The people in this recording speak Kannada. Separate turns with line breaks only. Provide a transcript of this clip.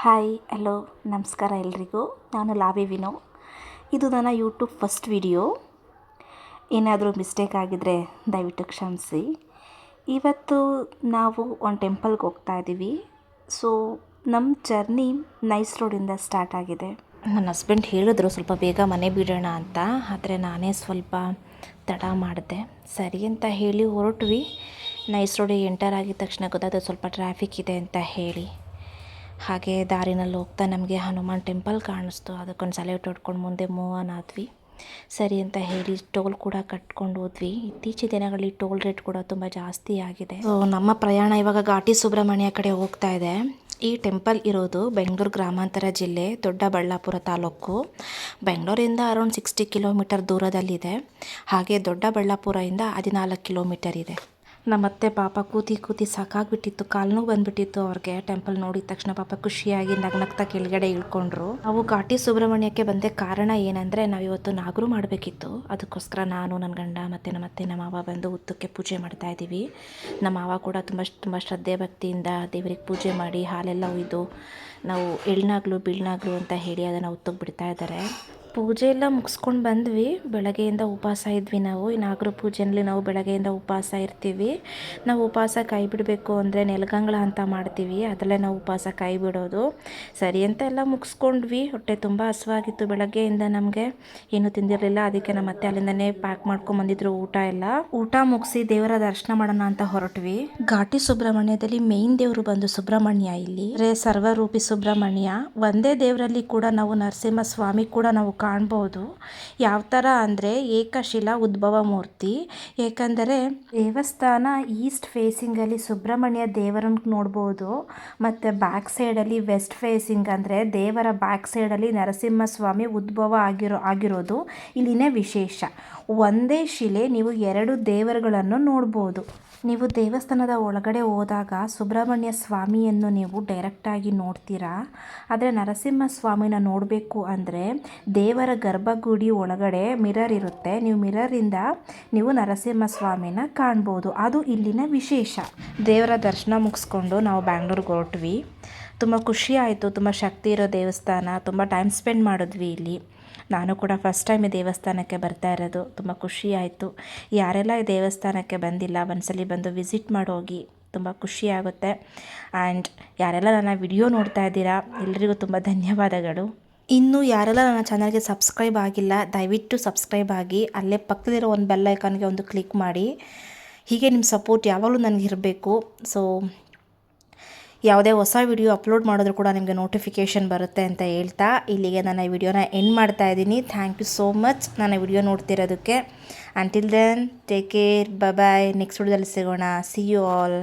ಹಾಯ್ ಹಲೋ ನಮಸ್ಕಾರ ಎಲ್ರಿಗೂ. ನಾನು ಲಾವಿ ವಿನೋ. ಇದು ನನ್ನ ಯೂಟ್ಯೂಬ್ ಫಸ್ಟ್ ವಿಡಿಯೋ. ಏನಾದರೂ ಮಿಸ್ಟೇಕ್ ಆಗಿದ್ದರೆ ದಯವಿಟ್ಟು ಕ್ಷಮಿಸಿ. ಇವತ್ತು ನಾವು ಒಂದು ಟೆಂಪಲ್ಗೆ ಹೋಗ್ತಾ ಇದ್ದೀವಿ. ಸೊ ನಮ್ಮ ಜರ್ನಿ ನೈಸ್ ರೋಡಿಂದ ಸ್ಟಾರ್ಟ್ ಆಗಿದೆ. ನನ್ನ ಹಸ್ಬೆಂಡ್ ಹೇಳಿದ್ರು ಸ್ವಲ್ಪ ಬೇಗ ಮನೆ ಬಿಡೋಣ ಅಂತ, ಆದರೆ ನಾನೇ ಸ್ವಲ್ಪ ತಡ ಮಾಡಿದೆ. ಸರಿ ಅಂತ ಹೇಳಿ ಹೊರಟ್ವಿ. ನೈಸ್ ರೋಡಿಗೆ ಎಂಟರ್ ಆಗಿದ ತಕ್ಷಣ ಗೊತ್ತಾದ ಸ್ವಲ್ಪ ಟ್ರಾಫಿಕ್ ಇದೆ ಅಂತ ಹೇಳಿ. ಹಾಗೆ ದಾರಿನಲ್ಲಿ ಹೋಗ್ತಾ ನಮಗೆ ಹನುಮಾನ್ ಟೆಂಪಲ್ ಕಾಣಿಸ್ತು. ಅದಕ್ಕೊಂದು ಸೆಲೆಕ್ಟ್ ಹೊಡ್ಕೊಂಡು ಮುಂದೆ ಮೂವ್ ಆನ್ ಆದ್ವಿ. ಸರಿ ಅಂತ ಹೇಳಿ ಟೋಲ್ ಕೂಡ ಕಟ್ಕೊಂಡು ಹೋದ್ವಿ. ಇತ್ತೀಚಿನ ದಿನಗಳಲ್ಲಿ ಟೋಲ್ ರೇಟ್ ಕೂಡ ತುಂಬ ಜಾಸ್ತಿ ಆಗಿದೆ. ಸೊ ನಮ್ಮ ಪ್ರಯಾಣ ಇವಾಗ ಘಾಟಿ ಸುಬ್ರಹ್ಮಣ್ಯ ಕಡೆ ಹೋಗ್ತಾ ಇದೆ. ಈ ಟೆಂಪಲ್ ಇರೋದು ಬೆಂಗಳೂರು ಗ್ರಾಮಾಂತರ ಜಿಲ್ಲೆ ದೊಡ್ಡಬಳ್ಳಾಪುರ ತಾಲೂಕು. ಬೆಂಗಳೂರಿಂದ ಅರೌಂಡ್ 60 ಕಿಲೋಮೀಟರ್ ದೂರದಲ್ಲಿದೆ. ಹಾಗೆ ದೊಡ್ಡಬಳ್ಳಾಪುರದಿಂದ 14 ಕಿಲೋಮೀಟರ್ ಇದೆ. ನಮ್ಮತ್ತೆ ಪಾಪ ಕೂತಿ ಸಾಕಾಗ್ಬಿಟ್ಟಿತ್ತು, ಕಾಲು ನೋವು ಬಂದುಬಿಟ್ಟಿತ್ತು ಅವ್ರಿಗೆ. ಟೆಂಪಲ್ ನೋಡಿದ ತಕ್ಷಣ ಪಾಪ ಖುಷಿಯಾಗಿ ನಗ್ನಗ್ತಾ ಕೆಳಗಡೆ ಇಳ್ಕೊಂಡ್ರು. ನಾವು ಘಾಟಿ ಸುಬ್ರಹ್ಮಣ್ಯಕ್ಕೆ ಬಂದೆ ಕಾರಣ ಏನಂದರೆ, ನಾವಿವತ್ತು ನಾಗರು ಮಾಡಬೇಕಿತ್ತು. ಅದಕ್ಕೋಸ್ಕರ ನಾನು, ನನ್ನ ಗಂಡ ಮತ್ತು ನಮ್ಮತ್ತೆ ನಮ್ಮ ಮಾವ ಬಂದು ಹುತ್ತಕ್ಕೆ ಪೂಜೆ ಮಾಡ್ತಾ ಇದ್ದೀವಿ. ನಮ್ಮ ಮಾವ ಕೂಡ ತುಂಬ ಶ್ರದ್ಧೆ ಭಕ್ತಿಯಿಂದ ದೇವರಿಗೆ ಪೂಜೆ ಮಾಡಿ ಹಾಲೆಲ್ಲ ಒಯ್ದು ನಾವು ಎಳ್ನಾಗ್ಲು ಬೀಳ್ನಾಗ್ಲು ಅಂತ ಹೇಳಿ ಅದನ್ನು ಹುತ್ತಕ್ಕೆ ಬಿಡ್ತಾ ಇದ್ದಾರೆ. ಪೂಜೆ ಎಲ್ಲ ಮುಗಿಸ್ಕೊಂಡು ಬಂದ್ವಿ. ಬೆಳಗ್ಗೆಯಿಂದ ಉಪವಾಸ ಇದ್ವಿ ನಾವು. ಈ ನಾಗರ ಪೂಜೆಯಲ್ಲಿ ನಾವು ಬೆಳಗ್ಗೆಯಿಂದ ಉಪವಾಸ ಇರ್ತೀವಿ. ನಾವು ಉಪವಾಸ ಕೈ ಬಿಡಬೇಕು ಅಂದರೆ ನೆಲಗಂಗಳ ಅಂತ ಮಾಡ್ತೀವಿ, ಅದರಲ್ಲೇ ನಾವು ಉಪವಾಸ ಕೈ ಬಿಡೋದು. ಸರಿ ಅಂತ ಎಲ್ಲ ಮುಗಿಸ್ಕೊಂಡ್ವಿ. ಹೊಟ್ಟೆ ತುಂಬ ಹಸುವಾಗಿತ್ತು. ಬೆಳಗ್ಗೆಯಿಂದ ನಮಗೆ ಏನೂ ತಿಂದಿರಲಿಲ್ಲ. ಅದಕ್ಕೆ ನಮ್ಮ ಅತ್ತೆ ಅಲ್ಲಿಂದನೇ ಪ್ಯಾಕ್ ಮಾಡ್ಕೊಂಬಂದಿದ್ರು ಊಟ ಮುಗಿಸಿ ದೇವರ ದರ್ಶನ ಮಾಡೋಣ ಅಂತ ಹೊರಟ್ವಿ. ಘಾಟಿ ಸುಬ್ರಹ್ಮಣ್ಯದಲ್ಲಿ ಮೇನ್ ದೇವರು ಬಂದು ಸುಬ್ರಹ್ಮಣ್ಯ. ಇಲ್ಲಿ ಸರ್ವರೂಪಿ ಸುಬ್ರಹ್ಮಣ್ಯ. ಒಂದೇ ದೇವರಲ್ಲಿ ಕೂಡ ನಾವು ನರಸಿಂಹ ಸ್ವಾಮಿ ಕೂಡ ನಾವು ಕಾಣ್ಬೋದು. ಯಾವ ಥರ ಅಂದರೆ ಏಕಶಿಲಾ ಉದ್ಭವ ಮೂರ್ತಿ. ಏಕೆಂದರೆ ದೇವಸ್ಥಾನ ಈಸ್ಟ್ ಫೇಸಿಂಗಲ್ಲಿ ಸುಬ್ರಹ್ಮಣ್ಯ ದೇವರನ್ನು ನೋಡ್ಬೋದು, ಮತ್ತು ಬ್ಯಾಕ್ ಸೈಡಲ್ಲಿ ವೆಸ್ಟ್ ಫೇಸಿಂಗ್ ಅಂದರೆ ದೇವರ ಬ್ಯಾಕ್ ಸೈಡಲ್ಲಿ ನರಸಿಂಹಸ್ವಾಮಿ ಉದ್ಭವ ಆಗಿರೋದು ಇಲ್ಲಿನೇ ವಿಶೇಷ. ಒಂದೇ ಶಿಲೆ ನೀವು 2 ದೇವರುಗಳನ್ನು ನೋಡ್ಬೋದು. ನೀವು ದೇವಸ್ಥಾನದ ಒಳಗಡೆ ಹೋದಾಗ ಸುಬ್ರಹ್ಮಣ್ಯ ಸ್ವಾಮಿಯನ್ನು ನೀವು ಡೈರೆಕ್ಟಾಗಿ ನೋಡ್ತೀರಾ. ಆದರೆ ನರಸಿಂಹ ಸ್ವಾಮಿನ ನೋಡಬೇಕು ಅಂದರೆ ದೇವರ ಗರ್ಭಗುಡಿ ಒಳಗಡೆ ಮಿರರ್ ಇರುತ್ತೆ. ನೀವು ಮಿರರಿಂದ ನೀವು ನರಸಿಂಹ ಸ್ವಾಮಿನ ಕಾಣ್ಬೋದು. ಅದು ಇಲ್ಲಿನ ವಿಶೇಷ. ದೇವರ ದರ್ಶನ ಮುಗಿಸ್ಕೊಂಡು ನಾವು ಬ್ಯಾಂಗ್ಳೂರಿಗೆ ಹೊರಟ್ವಿ. ತುಂಬ ಖುಷಿ ಆಯಿತು. ತುಂಬ ಶಕ್ತಿ ಇರೋ ದೇವಸ್ಥಾನ. ತುಂಬ ಟೈಮ್ ಸ್ಪೆಂಡ್ ಮಾಡಿದ್ವಿ ಇಲ್ಲಿ. ನಾನು ಕೂಡ ಫಸ್ಟ್ ಟೈಮ್ ಈ ದೇವಸ್ಥಾನಕ್ಕೆ ಬರ್ತಾ ಇರೋದು. ತುಂಬ ಖುಷಿ ಆಯಿತು. ಯಾರೆಲ್ಲ ಈ ದೇವಸ್ಥಾನಕ್ಕೆ ಬಂದಿಲ್ಲ ಒಂದ್ಸಲಿ ಬಂದು ವಿಸಿಟ್ ಮಾಡೋಗಿ, ತುಂಬ ಖುಷಿ ಆಗುತ್ತೆ. ಆ್ಯಂಡ್ ಯಾರೆಲ್ಲ ನನ್ನ ವಿಡಿಯೋ ನೋಡ್ತಾ ಇದ್ದೀರಾ ಎಲ್ರಿಗೂ ತುಂಬ ಧನ್ಯವಾದಗಳು. ಇನ್ನು ಯಾರೆಲ್ಲ ನನ್ನ ಚಾನಲ್ಗೆ ಸಬ್ಸ್ಕ್ರೈಬ್ ಆಗಿಲ್ಲ ದಯವಿಟ್ಟು ಸಬ್ಸ್ಕ್ರೈಬ್ ಆಗಿ. ಅಲ್ಲೇ ಪಕ್ಕದಲ್ಲಿರೋ ಒಂದು ಬೆಲ್ ಐಕಾನ್ಗೆ ಒಂದು ಕ್ಲಿಕ್ ಮಾಡಿ. ಹೀಗೆ ನಿಮ್ಮ ಸಪೋರ್ಟ್ ಯಾವಾಗಲೂ ನನಗಿರಬೇಕು. ಸೊ ಯಾವುದೇ ಹೊಸ ವಿಡಿಯೋ ಅಪ್ಲೋಡ್ ಮಾಡಿದ್ರು ಕೂಡ ನಿಮಗೆ ನೋಟಿಫಿಕೇಷನ್ ಬರುತ್ತೆ ಅಂತ ಹೇಳ್ತಾ ಇಲ್ಲಿಗೆ ನನ್ನ ಈ ವಿಡಿಯೋನ ಎಂಡ್ ಮಾಡ್ತಾ ಇದ್ದೀನಿ. ಥ್ಯಾಂಕ್ ಯು ಸೋ ಮಚ್ ನನ್ನ ವಿಡಿಯೋ ನೋಡ್ತಿರೋದಕ್ಕೆ. Until then take care, bye. Next ವಿಡಿಯೋದಲ್ಲಿ ಸಿಗೋಣ. See you all.